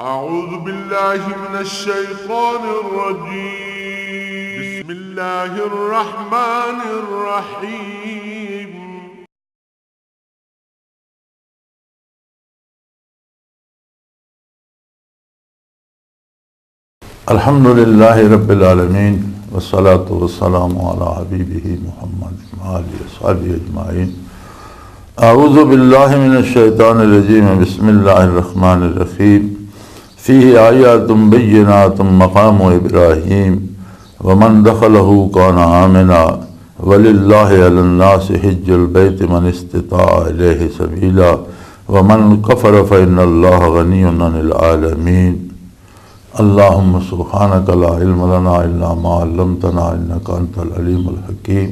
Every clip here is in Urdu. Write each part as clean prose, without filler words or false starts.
أعوذ بالله من الشيطان الرجيم. بسم الله الرحمن الرحيم. الحمد لله رب العالمين والصلاة والسلام على حبيبه محمد وآله وصحبه أجمعين. أعوذ بالله من الشيطان الرجيم. بسم الله الرحمن الرحيم. فيه آيات بينات مقام إبراهيم ومن دخله كان آمنا ولله على الناس حج البيت من استطاع إليه سبيلا ومن كفر فإن الله غني عن العالمين. اللهم سبحانك لا علم لنا إلا ما علمتنا إنك أنت العليم الحكيم.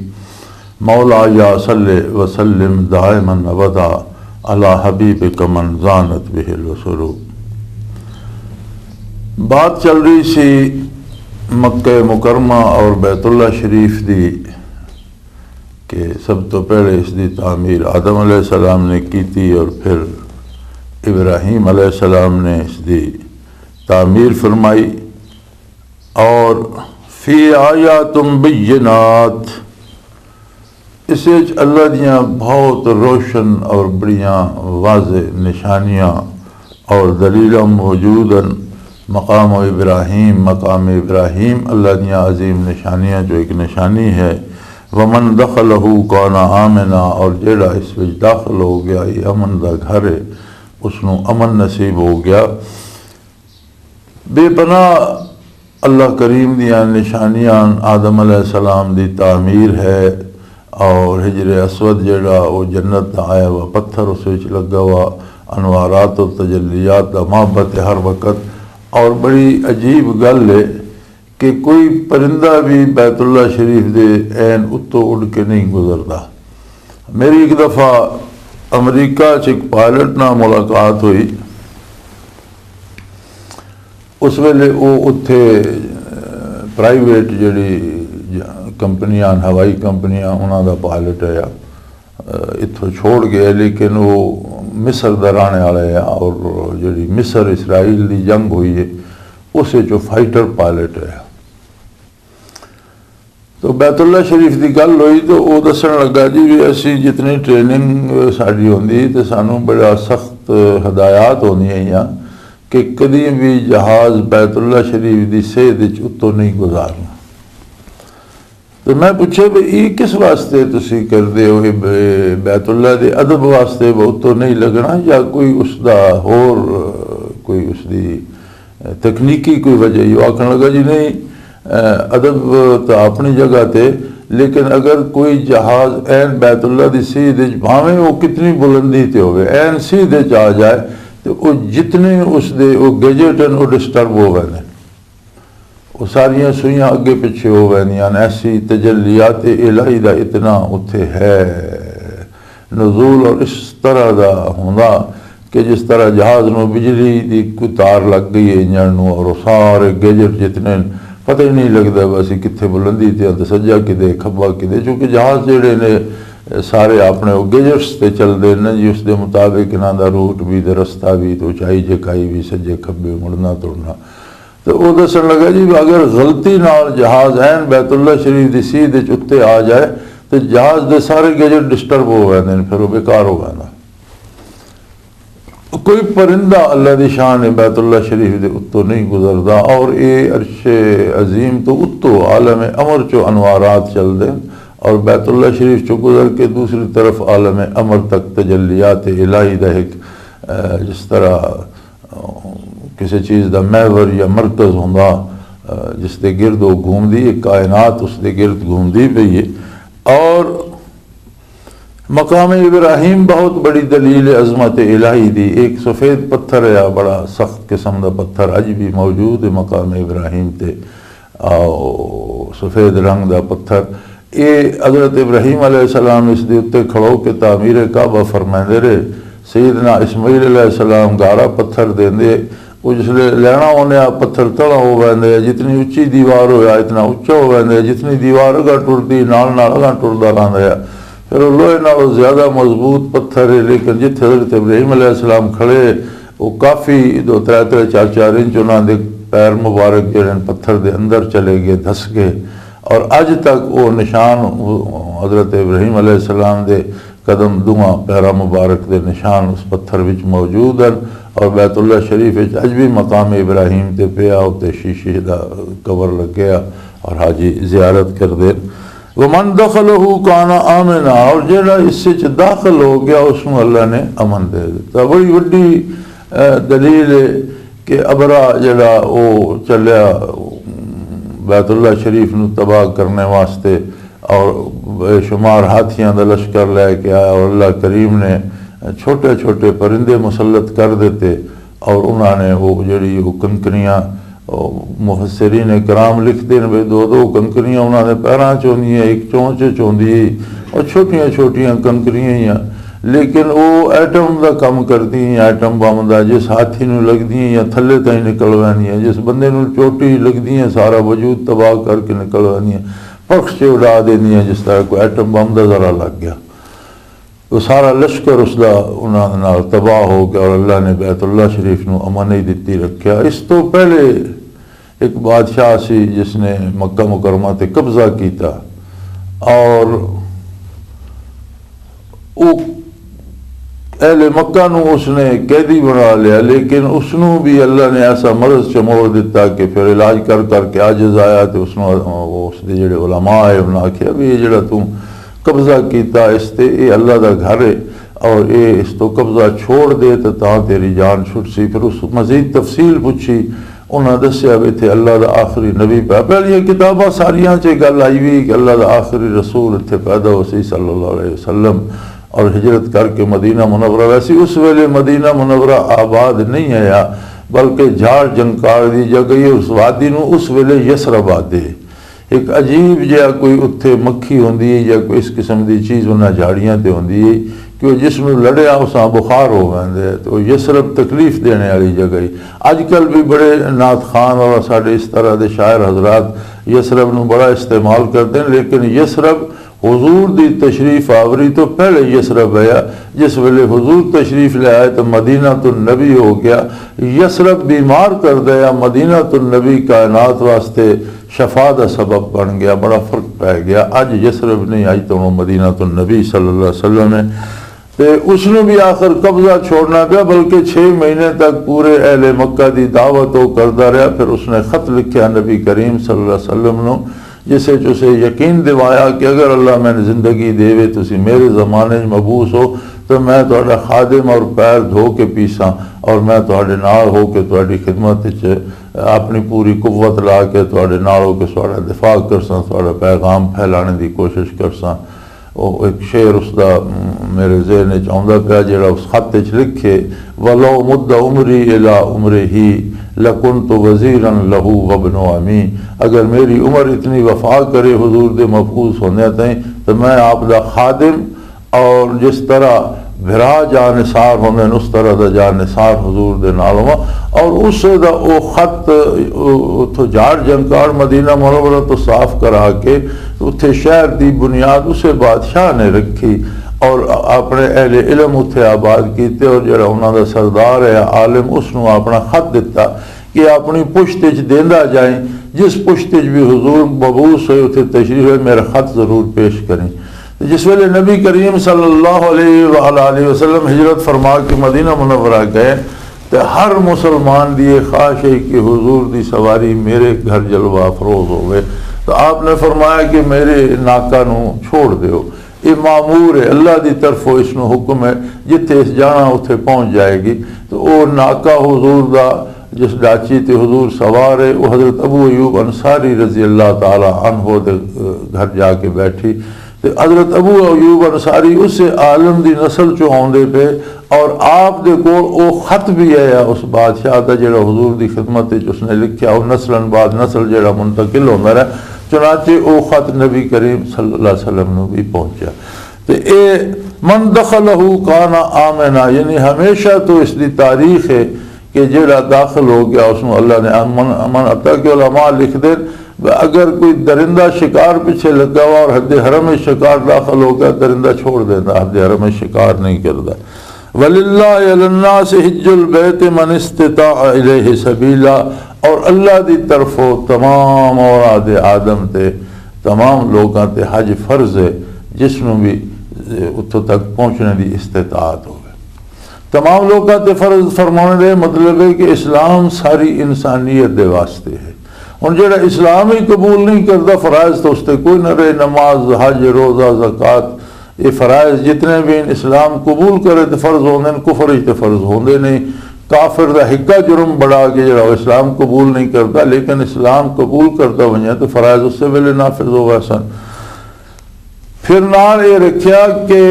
مولاي صل وسلم دائما أبدا على حبيبك من زانت به الوصول. بات چل رہی سی مکہ مکرمہ اور بیت اللہ شریف دی کہ سب تو پہلے اس دی تعمیر آدم علیہ السلام نے کی تھی اور پھر ابراہیم علیہ السلام نے اس دی تعمیر فرمائی. اور فی آیات بینات اس اللہ دیاں بہت روشن اور بڑیاں واضح نشانیاں اور دلیلاں موجوداً. مقام ابراہیم اللہ دیاں عظیم نشانیاں جو ایک نشانی ہے. ومن دخلہ کان آمنا اور جیڑا اس وچ داخل ہو گیا یہ امن دا گھر ہے اس نو امن نصیب ہو گیا. بے پناہ اللہ کریم دیاں نشانیاں آدم علیہ السلام دی تعمیر ہے اور حجر اسود جیڑا وہ جنت دا آیا ہوا پتھر اس وچ لگا ہوا انوارات و تجلیات دا محبت ہر وقت. اور بڑی عجیب گل ہے کہ کوئی پرندہ بھی بیت اللہ شریف دے عین اتو اڑ کے نہیں گزرتا. میری ایک دفعہ امریکہ ایک پائلٹ نہ ملاقات ہوئی. اس ویلے وہ اتھے پرائیویٹ جڑی کمپنیاں ہوائی کمپنیاں انہوں دا پائلٹ ہے اتھوں چھوڑ گئے لیکن وہ مصر دا رہنے والے ہیں اور جڑی مصر اسرائیل دی جنگ ہوئی ہے اسے جو فائٹر پائلٹ ہے. تو بیت اللہ شریف دی گل ہوئی تو وہ دسن لگا جی بھی اسی جتنی ٹریننگ ساری ہوندی تو سانوں بڑا سخت ہدایات ہونی ہیں کہ کدی بھی جہاز بیت اللہ شریف دی سید اتوں نہیں گزارنا. تو میں پوچھے بھی یہ کس واسطے تسی کر دے ہو بیت اللہ دے ادب واسطے اتوں نہیں لگنا یا کوئی اس دا ہور کوئی اس دی تکنیکی کوئی وجہ. یہ آکھن لگا جی نہیں ادب تو اپنی جگہ تے لیکن اگر کوئی جہاز این بیت اللہ دی سید بھاویں وہ کتنی بلندی تے ہوئے این سید آ جائے تو وہ جتنے اس دے وہ گیجٹ ہیں وہ ڈسٹرب ہو گئے وہ ساریاں سوئیاں اگے پیچھے ہو گئے ایسی تجلیات الہی دا اتنا اتھے ہے نزول اور اس طرح دا ہونا کہ جس طرح جہاز نو بجلی دی کوئی تار لگ گئی ہے انجن نو اور سارے گیجٹ جتنے پتہ ہی نہیں لگتا بس کتنے بلندی تے سجا کدے کھبا کدے چونکہ جہاز جڑے نے سارے اپنے وہ گیجٹس تے چل دے نا جی اس دے مطابق انہاں دا روٹ بھی تے رستہ بھی تو اونچائی جھکائی بھی سجے کھبے مڑنا توڑنا. تو وہ دسن لگا جی اگر غلطی نال جہاز این بیت اللہ شریف دی سید اتنے آ جائے تو جہاز دے سارے گیجٹ ڈسٹرب ہو گئے پھر وہ بیکار ہو گیا. کوئی پرندہ اللہ دی شان بیت اللہ شریف دے اتوں نہیں گزردا اور اے عرش عظیم تو اتوں عالم امر چو انوارات چل دیں اور بیت اللہ شریف چو گزر کے دوسری طرف عالم امر تک تجلیات الہی دا ایک جس طرح کسی چیز دا محور یا مرکز ہوندا جس دے گرد وہ گھومدی ایک کائنات اس دے گرد گھومدی پئی ہے. اور مقام ابراہیم بہت بڑی دلیل عظمت الہی دی. ایک سفید پتھر ہے بڑا سخت قسم دا پتھر اج بھی موجود ہے مقام ابراہیم تے سفید رنگ دا پتھر. یہ حضرت ابراہیم علیہ السلام اس دے اتنے کھڑو کے تعمیر کعبہ فرمائندے رہے. سیدنا اسماعیل علیہ السلام گارا پتھر دیندے وہ جس لئے لینا ہونے پتھر تڑا ہو گئے جتنی اچھی دیوار ہویا اتنا اچھا ہو گئے جتنی دیوار اگا ٹردی نال اگا ٹردا رہا پھر وہ لوہے نالوں زیادہ مضبوط پتھر ہے لیکن جتنے حضرت ابراہیم علیہ السلام کھڑے وہ کافی 2-3 4 انچ انہوں دے پیر مبارک جڑے پتھر دے اندر چلے گئے، دھس گئے، اور اج تک وہ نشان حضرت ابراہیم علیہ السلام دے قدم دواں پیرا مبارک دے نشان اس پتھر وچ موجود ہیں، اور بیت اللہ شریف وچ اج بھی مقام ابراہیم تے پیا، تے شیشے دا کور لگیا اور حاجی زیارت کر دے۔ ومن دخلہ کان آمنا، اور جڑا اس وچ داخل ہو گیا اس کو اللہ نے امن دے دیتا۔ بڑی وڈی دلیل ہے کہ ابرا جڑا وہ چلیا بیت اللہ شریف نو تباہ کرنے واسطے اور بے شمار ہاتھیاں دا لشکر لے کے آیا، اور اللہ کریم نے چھوٹے چھوٹے پرندے مسلط کر دیتے، اور انہوں نے وہ جڑی وہ کنکریاں، مفسرین کرام لکھتے ہیں 2 کنکریاں انہوں نے پیراں چوندی ہیں، ایک چونچ چوندی ہے، اور چھوٹیاں چھوٹیاں کنکریاں ہی ہیں، لیکن وہ ایٹم دا کم کرتی ہیں، ایٹم بم دا، جس ہاتھی نو لگدی ہیں یا تھلے تائیں نکلوانی ہیں، جس بندے نو چوٹی لگدی ہیں سارا وجود تباہ کر کے نکلوانی ہیں، پخش سے اڑا دینی ہیں، جس طرح کوئی ایٹم بم دا ذرا لگ گیا، وہ سارا لشکر اس دا انہوں نے تباہ ہو گیا، اور اللہ نے بیت اللہ شریف نو امن ہی دیتی رکھیا۔ اس تو پہلے ایک بادشاہ سی جس نے مکہ مکرمہ تے قبضہ کیتا، اور وہ اہل مکہ نو اس نے قیدی بنا لیا، لیکن اس نو بھی اللہ نے ایسا مرض چموڑ دیتا کہ پھر علاج کر کر کے عاجز آیا، تو اس نو اس دے جڑے علماء ہے انہوں نے آکھیا بھی یہ جڑا تو قبضہ کیتا اس تے یہ اللہ دا گھر ہے، اور یہ اس تو قبضہ چھوڑ دے تو تاں تیری جان چھٹ سی۔ پھر اس مزید تفصیل پوچھی، انہوں نے دسیا بھی تھے اللہ دا آخری نبی پہلے یہ کتاباں ساریاں چ گل آئی ہوئی کہ اللہ دا آخری رسول اتنے پیدا ہو سی صلی اللہ علیہ وسلم، اور ہجرت کر کے مدینہ منورہ، ویسے اس ویلے مدینہ منورہ آباد نہیں آیا بلکہ جھاڑ جنکار دی جگہ اس وادی نو اس ویلے یسرب آدے، ایک عجیب جہا کوئی اتھے مکھی ہوندی ہے یا کوئی اس قسم دی چیز انہاں جھاڑیاں تے ہوندی ہے کہ وہ جس میں لڑیا اساں بخار ہو گئے، تو یسرب تکلیف دینے والی جگہ ہی۔ اج کل بھی بڑے نعت خان اور ساڑھے اس طرح دے شاعر حضرات یسرب نو بڑا استعمال کرتے ہیں، لیکن یسرب حضور دی تشریف آوری تو پہلے یسرب آیا، جس ویلے حضور تشریف لے آئے تو مدینہ النبی ہو گیا، یسرب بیمار کر دیا، مدینہ النبی کائنات واسطے شفا دا سبب بن گیا، بڑا فرق پہ گیا۔ اج یسرب نہیں آئی تو مدینہ النبی صلی اللہ علیہ وسلم ہے، تو اس نے بھی آخر قبضہ چھوڑنا پیا، بلکہ 6 مہینے تک پورے اہل مکہ دی دعوت وہ کرتا رہا۔ پھر اس نے خط لکھیا نبی کریم صلی اللہ علیہ وسلم نو، جسے اسے یقین دوایا کہ اگر اللہ میں زندگی دے وے تسی میرے زمانے مبعوث ہو تو میں تہاڈا خادم اور پیر دھو کے پیساں، اور میں تہاڈے نال ہو کے تہاڈی خدمت اپنی پوری قوت لا کے تہاڈے نال ہو کے تہاڈا دفاع کرساں، تہاڈا پیغام پھیلانے دی کوشش کرساں۔ وہ ایک شعر اس دا میرے ذہن وچ آوندا پیا جڑا اس خط وچ لکھے، ولو مد عمری الی عمرہ لکنت وزیرا لہو وابن عمی، اگر میری عمر اتنی وفا کرے حضور دے مبعوث ہونے تائیں تو میں آپ دا خادم اور جس طرح بھرا جانثار ہونے اس طرح دا جانثار حضور دے نال ہوا۔ اور اس دا او خط اتھو جھاڑ جنکار مدینہ منورہ تو صاف کرا کے اتھے شہر دی بنیاد اسے بادشاہ نے رکھی، اور اپنے اہل علم اتھے آباد کیتے، اور جڑا انہاں دا سردار ہے عالم اس نو اپنا خط دیتا کہ اپنی پشت وچ دیندا جائیں، جس پشت وچ بھی حضور مبعوث ہوئے اتھے تشریف ہے میرا خط ضرور پیش کریں۔ جس ویلے نبی کریم صلی اللہ علیہ وآلہ وسلم ہجرت فرما کے مدینہ منورہ گئے تو ہر مسلمان دی خواہش ہے کہ حضور دی سواری میرے گھر جلوہ افروز ہوئے، تو آپ نے فرمایا کہ میرے ناکا نو چھوڑ دیو، یہ معمور ہے اللہ دی طرف اس نو حکم ہے، جتھے اس جانا اتھے پہنچ جائے گی۔ تو وہ ناکا حضور دا جس ڈاچی تے حضور سوار ہے وہ حضرت ابو ایوب انصاری رضی اللہ تعالی عنہ دے گھر جا کے بیٹھی، تو حضرت ابو ایوب انصاری اس عالم دی نسل چو آندے پہ، اور آپ دے کول او خط بھی آیا اس بادشاہ دا جڑا حضور دی خدمت اس نے لکھیا، وہ نسلن بعد نسل جڑا منتقل ہوتا رہا، چنانچہ او خط نبی کریم صلی اللہ علیہ وسلم نے بھی پہنچا۔ تو اے من دخلہ کان آمنا، یعنی ہمیشہ تو اس دی تاریخ ہے کہ جڑا داخل ہو گیا اس میں اللہ نے امن عطا کہ علماء لکھ دیں اگر کوئی درندہ شکار پیچھے لگا ہوا اور حد حرم شکار داخل ہو گیا، درندہ چھوڑ دینا، حد حرم شکار نہیں کرتا۔ وَلِلَّهِ عَلَى النَّاسِ حِجُّ الْبَيْتِ مَنِ اسْتَطَاعَ إِلَيْهِ سَبِيلًا، اور اللہ دی طرفوں تمام اولاد آدم تے تمام لوگاں تے حج فرض ہے جس میں بھی اتھوں تک پہنچنے دی استطاعت ہوگی۔ تمام لوگاں تے فرض فرمانے دے مطلب ہے کہ اسلام ساری انسانیت دے واسطے ہے۔ ہن جڑا اسلام ہی قبول نہیں کرتا فرائض تو اس تے کوئی نہ رہے، نماز، حج، روزہ، زکوٰۃ، یہ فرائض جتنے بھی اسلام قبول کرے تو فرض ہوندے ہیں، کفر ہی تے فرض ہوندے نہیں۔ کافر دا ہکا جرم بڑھا کے جڑا اسلام قبول نہیں کرتا، لیکن اسلام قبول کرتا ونجے تو فرائض اس سے ویلے نافذ ہو گئے سن۔ پھر نال یہ رکھیا کہ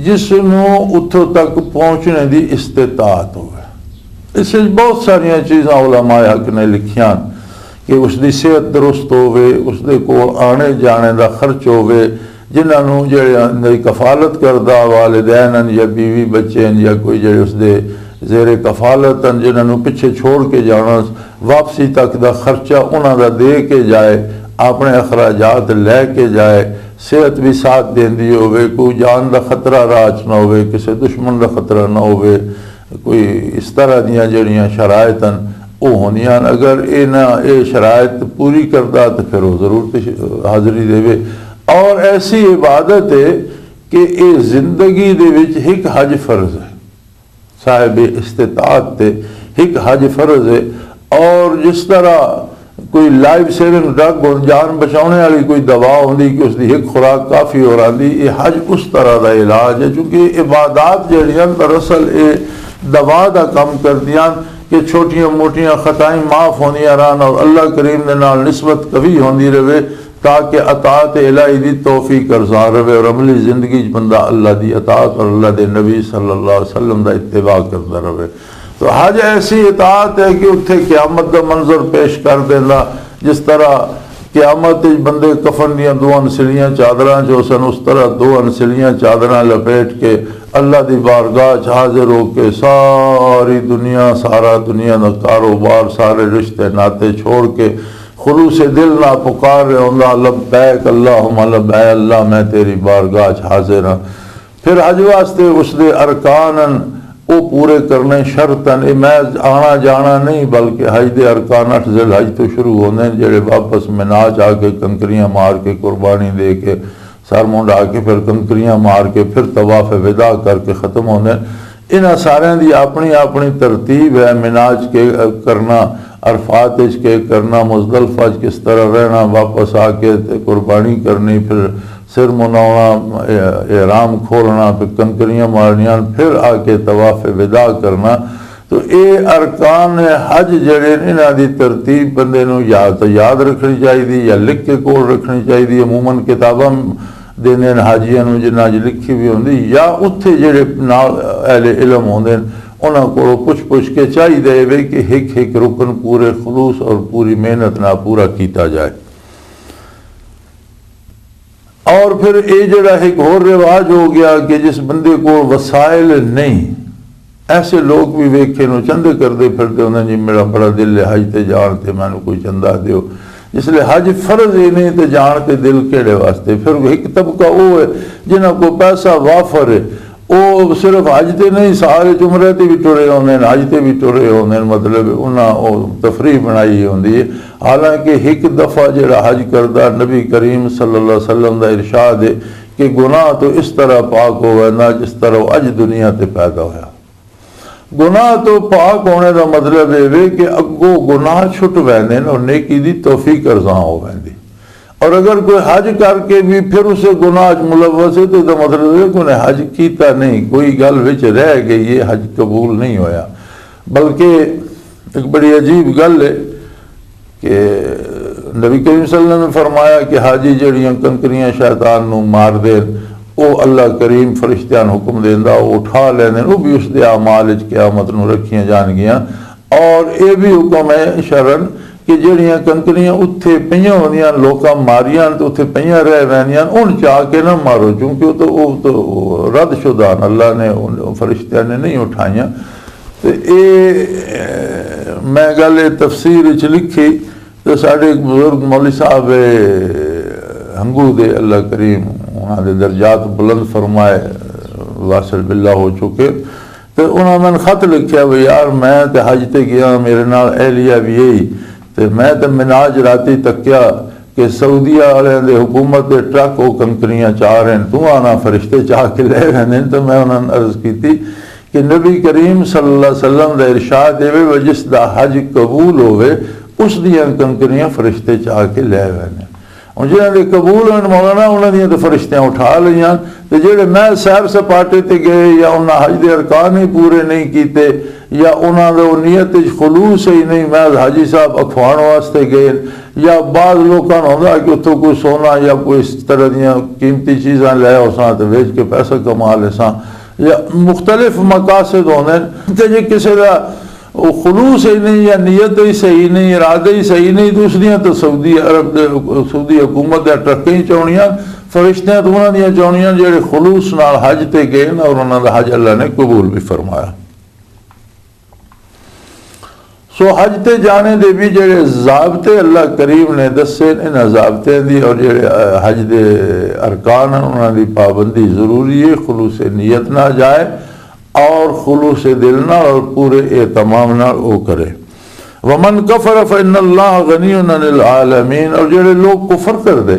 جس نو اتھوں تک پہنچنے دی استطاعت ہوئے۔ اس سے بہت ساریاں چیزاں علماء حق نے لکھیاں کہ اس دی صحت درست ہوئے، اس دے کو آنے جانے دا خرچ ہوئے، جنہوں جڑے کفالت کردہ والدین یا بیوی بچے یا کوئی جڑے اس دے زیر کفالت جنہوں پیچھے چھوڑ کے جانا، واپسی تک دا خرچہ انہاں دا دے کے جائے، اپنے اخراجات لے کے جائے، صحت بھی ساتھ دیندی ہوئے، کوئی جان دا خطرہ راج نہ ہوئے، کسی دشمن دا خطرہ نہ ہوئے، کوئی اس طرح دیاں جڑیاں شرائطاً وہ ہونیاں۔ اگر اے شرائط پوری کردہ تو پھر وہ ضرور حاضری دے۔ اور ایسی عبادت ہے کہ اے زندگی دے وچ ایک حج فرض ہے، صاحب استطاعت تے ایک حج فرض ہے۔ اور جس طرح کوئی لائف سیونگ ڈرگ اور جان بچاؤنے والی کوئی دوا ہوندی کہ اس دی ایک خوراک کافی ہو رہی، یہ حج اس طرح دا علاج ہے، چونکہ عبادات جڑیاں دراصل اے دوا دا کم کردیاں کہ چھوٹیاں موٹیاں خطائیں معاف ہونیاں رہن اور اللہ کریم دے نال نسبت قوی ہوندی رہے تاکہ اطاعت الہی دی توفیق ارزاں رہے اور عملی زندگی بندہ اللہ دی اطاعت اور اللہ دے نبی صلی اللہ علیہ وسلم دا اتباع کرتا رہے۔ تو حج ایسی اطاعت ہے کہ اتھے قیامت دا منظر پیش کر دینا، جس طرح قیامت بندے کفن دیاں دو انسلیاں چادراں جو سن، اس طرح دو انسلیاں چادراں لپیٹ کے اللہ دی بارگاہ حاضر ہو کے ساری دنیا، سارا دنیا دا کاروبار، سارے رشتے ناتے چھوڑ کے خلوص دل نہ پکار رہے ہوں، لبیک اللہم لبیک، اللہ میں تیری بارگاہ حاضر ہاں۔ پھر حج واسطے اس دے ارکان وہ پورے کرنے شرطاً، میں آنا جانا نہیں بلکہ حج دے ارکان 8 ذی الحج تو شروع ہونے جڑے واپس منا جا کے کنکریاں مار کے قربانی دے کے سر منڈا کے پھر کنکریاں مار کے پھر طواف وداع کر کے ختم ہونے۔ انہاں سارے دی اپنی اپنی ترتیب ہے، مناج کے کرنا، عرفات کے کرنا، مزدلفہ کس طرح رہنا، واپس آ کے قربانی کرنی، پھر سر مناونا، احرام کھولنا، پھر کنکریاں مارنیاں، پھر آ کے طواف وداع کرنا۔ تو اے ارکان حج جڑے انہاں دی ترتیب بندے نو یا تو یاد رکھنی چاہیے یا لکھ کے کول رکھنی چاہیے۔ عموماً کتاباں دینے حاجیاں نو جنہاں جی لکھی بھی ہوندی یا اتھے جڑے اہل علم ہوندے انہاں کو پوچھ کے چاہیے وے کہ ایک ایک رکن پورے خلوص اور پوری محنت نہ پورا کیتا جائے۔ اور پھر یہ جڑا ایک اور رواج ہو گیا کہ جس بندے کو وسائل نہیں، ایسے لوگ بھی ویکھے نو چندے کردے پھرتے انہیں جی میرا بڑا دل ہے حج تے جان تے میں نے کوئی چندہ دیو، اس لیے حج فرض ہی نہیں تے جان تے دل کیڑے واسطے۔ پھر ایک طبقہ وہ ہے جنہاں کو پیسہ وافر ہے، وہ صرف حج تے نہیں سارے عمرے تے بھی ٹرے ہوندے، حج تے بھی ٹرے ہوندے، مطلب انہاں تفریح بنائی ہوندی ہے۔ حالانکہ ایک دفعہ جڑا حج کردہ نبی کریم صلی اللہ علیہ وسلم دا ارشاد ہے کہ گناہ تو اس طرح پاک ہوئے نہ جس طرح وہ اج دنیا تے پیدا ہویا۔ گناہ تو پاک ہونے دا مطلب ہے کہ اگو گناہ چھٹ ویندے اور نیکی دی توفیق ارزاں ہو ویندی۔ اور اگر کوئی حج کر کے بھی پھر اسے گناہ ملوث ہے تو مطلب ہے کہ انہیں حج کیتا نہیں، کوئی گل وچ رہ گئی، یہ حج قبول نہیں ہویا۔ بلکہ ایک بڑی عجیب گل ہے کہ نبی کریم صلی اللہ علیہ وسلم نے فرمایا کہ حاجی جڑیاں کنکریاں شیطان نو مار دے وہ اللہ کریم فرشتیان حکم دیندا وہ اٹھا لیندے، وہ بھی اس دے اعمال وچ قیامت نو رکھیاں جان گیاں۔ اور یہ بھی حکم ہے شرعن کہ جڑیاں کنکریاں اتھے پئیاں ہوندیاں لوکاں ماریاں تو اتھے پئیاں رہ ویندیاں ان چاہ کے نہ مارو، چونکہ وہ تو رد شدہ اللہ نے فرشتیاں نے نہیں اٹھائیاں۔ تو میں گل تفسیر وچ لکھی تو ساڈے ایک بزرگ مولوی صاحب ہنگو دے اللہ کریم انہاں دے درجات بلند فرمائے، واصل باللہ ہو چکے، تو انہوں نے خط لکھیا بھی یار میں تے حج تے گیا، میرے نال اہلیہ بھی یہی، تے میں تے مناج راتی تکیا کہ سعودیہ والے دے حکومت دے ٹرک وہ کنکریاں چاہ رہے ہیں، تو آنا فرشتے چاہ کے لے رہے ہیں۔ تو میں انہوں نے عرض کی تھی کہ نبی کریم صلی اللہ علیہ وسلم دا ارشاد ہے جس دا حج قبول ہوئے اس دیاں کنکریاں فرشتے چاہ کے لے رہے ہیں۔ اور جنہاں دے قبول ہوئے مولانا انہاں دیاں تو فرشتیاں اٹھا لیاں، تو جڑے میں سیر سپاٹے تے گئے یا انہاں حج دے ارکان ہی پورے نہیں کیتے یا انہاں دے نیت خلوص ہی نہیں، میں حاجی صاحب اکھوان واسطے گئے، یا بعض لوگاں ہوندا کہ اتوں کوئی سونا یا کوئی اس طرح دیاں قیمتی چیزاں لے آساں تے بیچ کے پیسہ کما لیساں، یا مختلف مقاصد ہونے کہ جی کسی دا خلوص ہی نہیں یا نیت ہی صحیح نہیں، ارادہ ہی صحیح نہیں، دوسریاں تو سعودی عرب سعودی حکومت دے ٹرکیں چونیاں، فرشتیاں تو انہاں دیاں چونیاں جڑے خلوص نال حج تے گئے اور انہاں دا حج اللہ نے قبول بھی فرمایا۔ سو حج تے جانے دے بھی جڑے ضابطے اللہ کریم نے دسے ان ضابطے دی اور جڑے حج دے ارکان ہیں انہاں دی پابندی ضروری ہے، خلوص نیت نہ جائے اور خلوص دل نہ اور پورے اہتمام نہ وہ کرے۔ ومن کفر فإن اللہ غنی عن العالمین، اور جڑے لوگ کفر کر دے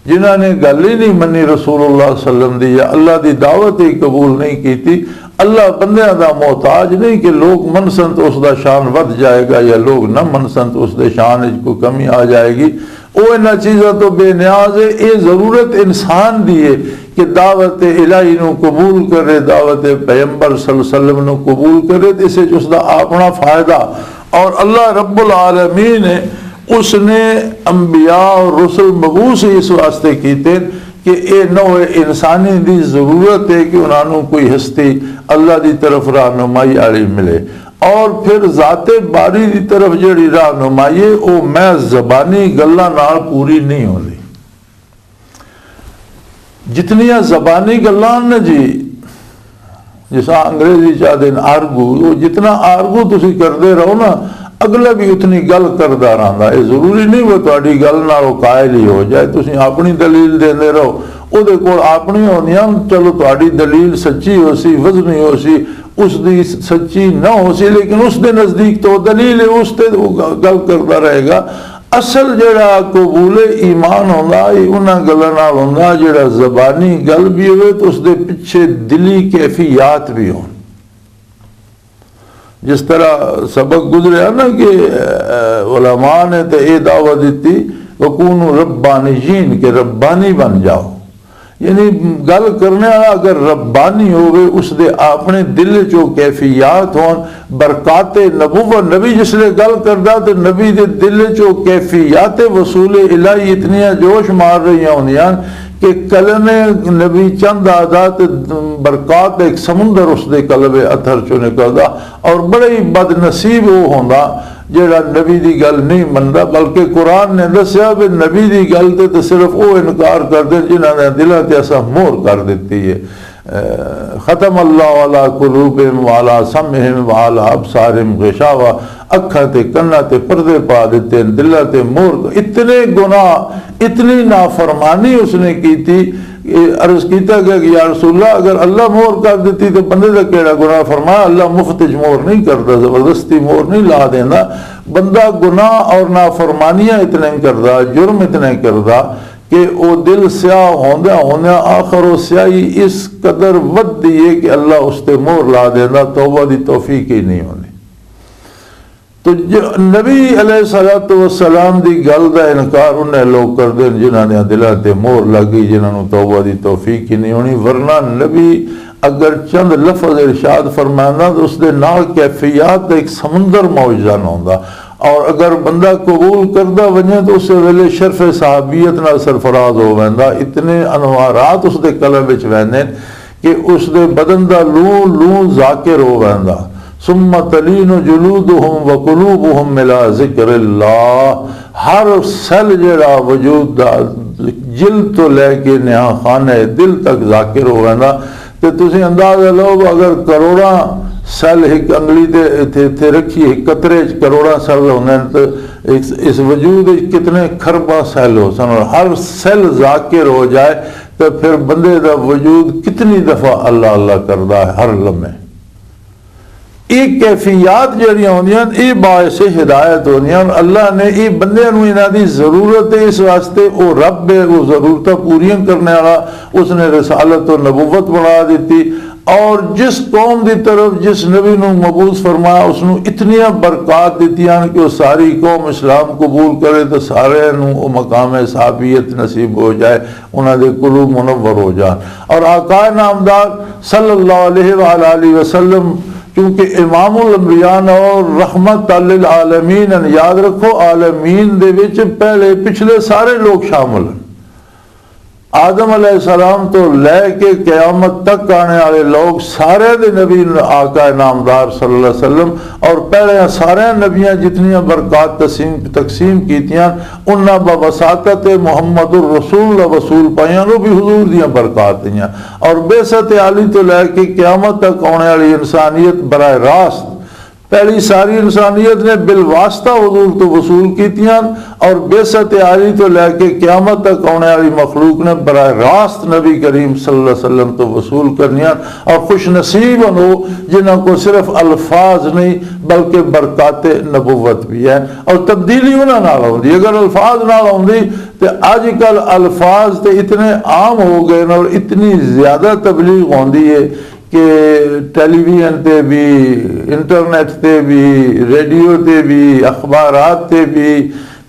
جنہاں نے گل ہی نہیں منی رسول اللہ صلی اللہ علیہ وسلم دی یا اللہ دی دعوت ہی قبول نہیں کیتی، اللہ بندیاں دا محتاج نہیں کہ لوگ منسن تو اس دا شان ود جائے گا یا لوگ نہ منسن تو اس دے شان وچ کوئی کمی آ جائے گی، وہ انہاں چیزاں تو بے نیاز ہے۔ یہ ضرورت انسان دی ہے کہ دعوت الہی نو قبول کرے، دعوت پیغمبر صلی اللہ علیہ وسلم نو قبول کرے، تو اسے اس دا اپنا فائدہ، اور اللہ رب العالمین ہے اس نے انبیاء اور رسل مبعوث اس واسطے کیتے کہ اے نوع انسانی دی ضرورت ہے کہ انہوں کوئی ہستی اللہ دی طرف رہنمائی آلی ملے، اور پھر ذات باری دی طرف جڑی رہنمائی ہے وہ میں زبانی گلاں نال پوری نہیں ہوندی۔ جتنیاں زبانی گلاں نے جی جیسا انگریزی چاہتے ہیں آرگو، وہ جتنا آرگو تسی کردے رہو نا اگلا بھی اتنی گل کردا رہندا، یہ ضروری نہیں وہ تہاڈی گل نال وہ قائل ہی ہو جائے، تسی اپنی دلیل دیندے رہو، وہ دے کول اپنی ہوندیاں، چلو تہاڈی دلیل سچی ہو سی وزنی ہو سی، اس دی سچی نہ ہو سی، لیکن اس دے نزدیک تو دلیل ہے، اس تے وہ گل کردا رہے گا۔ اصل جڑا قبول ایمان ہوندا انہاں گلاں نال ہوندا جڑا زبانی گل بھی ہوئے تو اس دے پیچھے دلی کیفیات بھی ہون۔ جس طرح سبق گزریا نا کہ علماء نے تو یہ دعوت دیتی وَكُونُوا رَبَّانِيِّينَ کہ ربانی بن جاؤ، یعنی گل کرنے والا اگر ربانی ہوئے اس دے اپنے دل چو کیفیات ہون، برکات نبوت، نبی جس لئے گل کردہ تو نبی دے دل چو کیفیات وصول الہی اتنیاں جوش مار رہی ہوندیاں کہ کلمے نبی چند آدات برکات ایک سمندر اس دے قلب اتھر چو نکلدا، اور بڑے ہی بد نصیب وہ ہوندا جیڑا نبی دی گل نہیں مندا، بلکہ قرآن نے دسیا کہ نبی دی گل تے تو صرف وہ انکار کر دے جنہاں نے دلوں تے ایسا مہر کر دیتی ہے۔ ختم اللہ علی قلوبہم وعلی سمعہم وعلی ابصارہم غشاوہ، اکھاں تے کناں تے پردے پا دیتے ہیں، دلاں تے مہر، اتنے گناہ اتنی نافرمانی اس نے کی تھی۔ عرض کیتا گیا کہ یا رسول اللہ اگر اللہ مہر کر دیتی تو بندے کا کیڑا گناہ؟ فرمایا اللہ مفتج مہر نہیں کرتا، زبردستی مہر نہیں لا دینا، بندہ گناہ اور نافرمانیاں اتنے کردا، جرم اتنے کردا کہ وہ دل سیاہ ہوندیا آخر وہ سیاہی اس قدر ود دیئے کہ اللہ اس تے مہر لا دینا، توبہ دی توفیق ہی نہیں ہونی۔ تو نبی علیہ السلام دی گل دا انکار انہیں لوگ کر دیں جنہاں نے دلوں تے مہر لگی، جنہاں نے توبہ دی توفیق ہی نہیں ہونی۔ ورنہ نبی اگر چند لفظ ارشاد فرمانا تو اس دے نال کیفیات ایک سمندر موجزان ہوندا، اور اگر بندہ قبول کردہ ونجے تو اس ویلے شرف صحابیت نال سرفراز ہو ویندا، اتنے انوارات اس دے قلب وچ ویندے کہ اس دے بدن دا لوں ذاکر ہو ویندا۔ ثم تلین جلودہم وقلوبہم الی ذکر اللہ، ہر سیل جڑا وجود دا جلد تو لے کے نہا خانہ دل تک ذاکر ہو ویندا۔ تے تسی اندازہ لو اگر کروڑاں سیل ایک انگلی تے رکھی ایک قطرے کروڑاں سیل ہونے تو اس وجود کتنے خرباں سیل ہو سن، اور ہر سیل ذاکر ہو جائے تو پھر بندے دا وجود کتنی دفعہ اللہ اللہ کردا ہے ہر لمحے. یہ کیفیات جڑیاں ہوندیاں یہ باعث ہدایت ہوندیاں. اللہ نے یہ بندے نو انہاں دی ضرورت ہے اس واسطے وہ رب ہے وہ ضرورتاں پوریاں کرنے والا. اس نے رسالت و نبوت بنا دیتی اور جس قوم دی طرف جس نبی نو مبعوث فرمایا اس نو اتنیاں برکات دیتیاں کہ وہ ساری قوم اسلام قبول کرے تو سارے نو مقام صحابیت نصیب ہو جائے انہاں دے قلوب منور ہو جان. اور آقا نامدار صلی اللہ علیہ وآلہ وسلم کیونکہ امام الانبیاء اور رحمت للعالمین یاد رکھو عالمین دے وچ پہلے پچھلے سارے لوگ شامل ہیں. آدم علیہ السلام تو لے کے قیامت تک آنے والے لوگ سارے دے نبی آقا نامدار صلی اللہ علیہ وسلم اور پہلے سارے نبیاں جتنیاں برکات تقسیم کیتیاں انہاں بواسطت محمد الرسول رسول پائیاں نو بھی حضور دیاں برکات دیاں. اور بعثت علی تو لے کے قیامت تک آنے والی انسانیت براہ راست پہلی ساری انسانیت نے بالواسطہ حضور تو وصول کیتیاں اور بعثت علی تو لے کے قیامت تک آنے والی مخلوق نے براہ راست نبی کریم صلی اللہ علیہ وسلم تو وصول کرنیاں. اور خوش نصیب ہو جنہوں کو صرف الفاظ نہیں بلکہ برکات نبوت بھی ہے. اور تبدیلی انہوں نہ ہوندی. اگر الفاظ نہ ہوندی تو آج کل الفاظ تے اتنے عام ہو گئے اور اتنی زیادہ تبلیغ ہوندی ہے کہ ٹیلی ویژن تے بھی انٹرنیٹ تے بھی ریڈیو تے بھی اخبارات تے بھی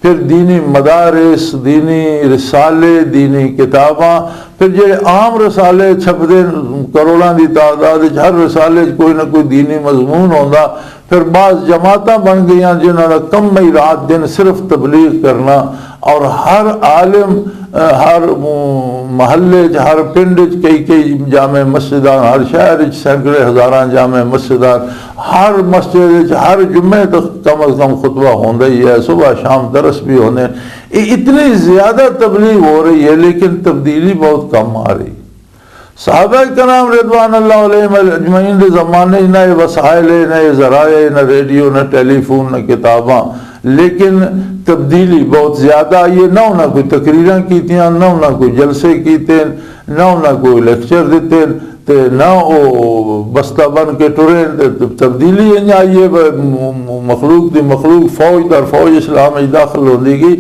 پھر دینی مدارس دینی رسالے دینی کتاباں پھر جڑے عام رسالے چھپدے کروڑاں دی تعداد ہر رسالے کوئی نہ کوئی دینی مضمون ہوندا. پھر بعض جماعتاں بن گئیاں جنہاں دا کم ہی رات دن صرف تبلیغ کرنا اور ہر عالم ہر محلے ہر پنڈ کئی جامع مسجداں ہر شہر سینکڑے ہزاراں جامع مسجداں ہر مسجد ہر جمعے تک کم از کم خطبہ ہوندا ہی ہے صبح شام درس بھی ہونے. یہ اتنی زیادہ تبلیغ ہو رہی ہے لیکن تبدیلی بہت کم آ رہی. صحابہ کرام رضوان اللہ علیہم اجمعین دے زمانے نہ وسائل نہ ذرائع نہ ریڈیو نہ ٹیلی فون نہ کتاباں لیکن تبدیلی بہت زیادہ آئی ہے. نہ انہاں کوئی تقریراں کیتیاں نہ انہاں کوئی جلسے کیتے نہ انہاں کوئی لیکچر دیتے تے نہ وہ بستہ بن کے ٹرے. تبدیلی انج آئی ہے مخلوق دی مخلوق فوج در فوج اسلام داخل ہوندی گئی.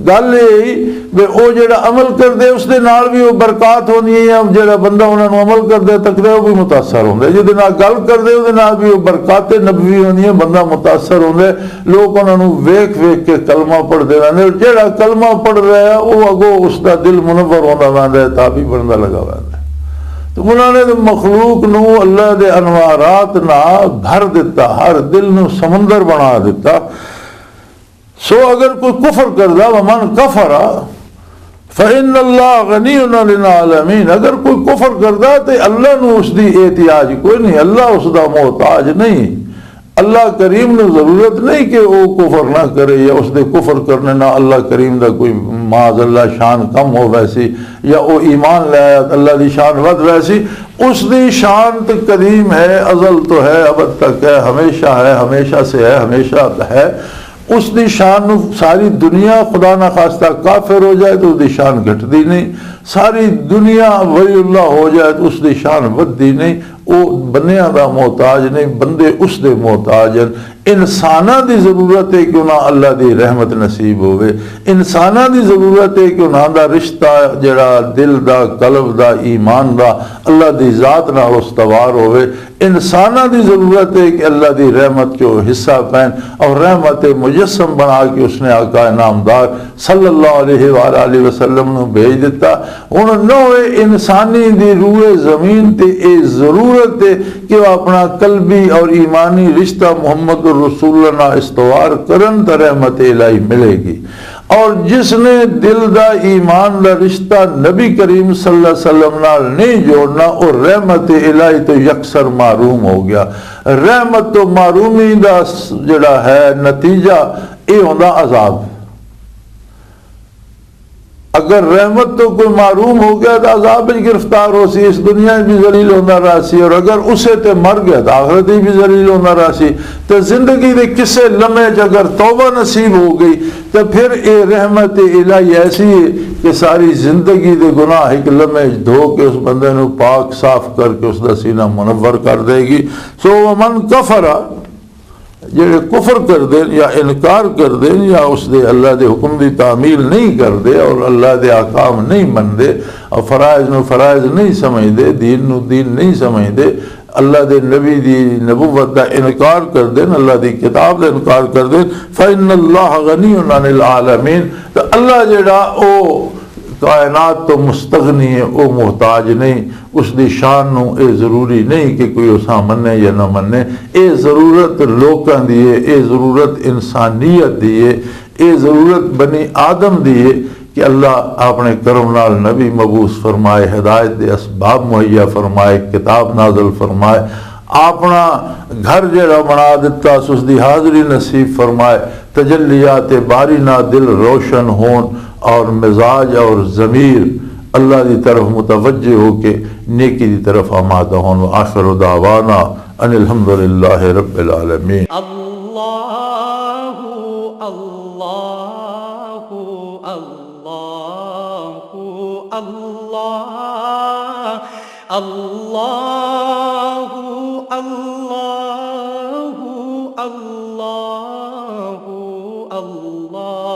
گل یہ وہ جڑا عمل کر دے اس دے نال بھی وہ برکات ہونی ہے. جڑا بندہ انہاں نو عمل کر دے تکدے وہ بھی متاثر ہوندا ہے. جدے نال گل کر دے اس دے نال بھی وہ برکات نبوی ہونی ہے. بندہ متاثر ہوندا ہے. لوگ انہاں نو ویکھ کے کلمہ پڑھدے رہندے. جڑا کلمہ پڑھ رہا ہے وہ اگوں اس دا دل منور ہوندا ویندا ہے تابع بندا لگا ویندا ہے. تو انہوں نے مخلوق نو اللہ دے انوارات نہ بھر دیتا ہر دل نو سمندر بنا دیتا. سو اگر کوئی کفر کردا ومن کفر فإن اللہ غنی عن العالمین اگر کوئی کفر کردا تو اللہ نو اس دی احتیاج کوئی نہیں. اللہ اس دا محتاج نہیں. اللہ کریم نے ضرورت نہیں کہ وہ کفر نہ کرے یا اس دے کفر کرنے نہ اللہ کریم دا کوئی معاذ اللہ شان کم ہو ویسی یا وہ ایمان لے آیا اللہ دی شان ود ویسی. اس دی شان تو قدیم ہے ازل تو ہے ابد تک ہے ہمیشہ سے ہے ہمیشہ ہے. اس دی شان ساری دنیا خدا نہ خواستہ کافر ہو جائے تو اس دی شان گھٹدی نہیں. ساری دنیا ولی اللہ ہو جائے تو اس دی شان ودی نہیں. وہ بندیاں دا محتاج نہیں بندے اس دے محتاج ہیں. انسانہ دی ضرورت ہے کہ انہاں اللہ دی رحمت نصیب ہوئے. انسانہ دی ضرورت ہے کہ انہاں دا رشتہ جڑا دل دا قلب دا ایمان دا اللہ دی ذات نال استوار ہوئے. انسانہ دی ضرورت ہے کہ اللہ دی رحمت کو حصہ پائیں اور رحمت مجسم بنا کے اس نے آقا نامدار صلی اللہ علیہ وآلہ وسلم نو بھیج دیتا. انہوں نے انسانی دی روح زمین تے اے ضرورت ہے کہ وہ اپنا قلبی اور ایمانی رشتہ محمد رسول اللہ استوار کرن تا رحمت الہی ملے گی. اور جس نے دل دا ایمان دا رشتہ نبی کریم صلی اللہ علیہ وسلم نال نہیں جوڑنا اور رحمت الہی تو یکسر معروم ہو گیا. رحمت تو معرومی دا جڑا ہے نتیجہ اے ہوندا عذاب. اگر رحمت تو کوئی معروم ہو گیا تو عذاب گرفتار ہو سی، اس دنیا بھی ذلیل ہونا راسی، اور اگر اسے تے مر گیا تو آخرت بھی ذلیل ہونا راسی۔ تو زندگی دے کسے لمحے اگر توبہ نصیب ہو گئی تو پھر اے رحمت الہی ایسی ہے کہ ساری زندگی دے گناہ ایک لمحے دھو کے اس بندے نو پاک صاف کر کے اس دا سینہ منور کر دے گی۔ سو ومن کفرا، جڑے کفر کر دیں یا انکار کر دیں یا اس دے اللہ دے حکم دی تعمیل نہیں کر دے اور اللہ دے احکام نہیں من دے اور فرائض نو فرائض نہیں سمجھ دے، دین نو دین نہیں سمجھ دے، اللہ دے نبی دی نبوت دا انکار کر دیں، اللہ دی کتاب دا انکار کر دیں، فإن اللہ غنی عن العالمین، تو اللہ جڑا او کائنات تو مستغنی ہے، او محتاج نہیں، اس دی شان نو اے ضروری نہیں کہ کوئی اساں منے یا نہ منے، اے ضرورت لوکاں دی ہے، اے ضرورت انسانیت دی ہے، اے ضرورت بنی آدم دی ہے کہ اللہ اپنے کرم نال نبی مبعوث فرمائے، ہدایت دے اسباب مہیا فرمائے، کتاب نازل فرمائے، اپنا گھر جڑا بنا دیتا اس دی حاضری نصیب فرمائے، تجلیات باری نہ دل روشن ہون اور مزاج اور ضمیر اللہ دی طرف متوجہ ہو کے نیکی دی طرف آمادہ ہون۔ وآخر دعوانا ان الحمدللہ رب العالمین۔ اللہ اللہ اللہ اللہ اللہ اللہ اللہ اللہ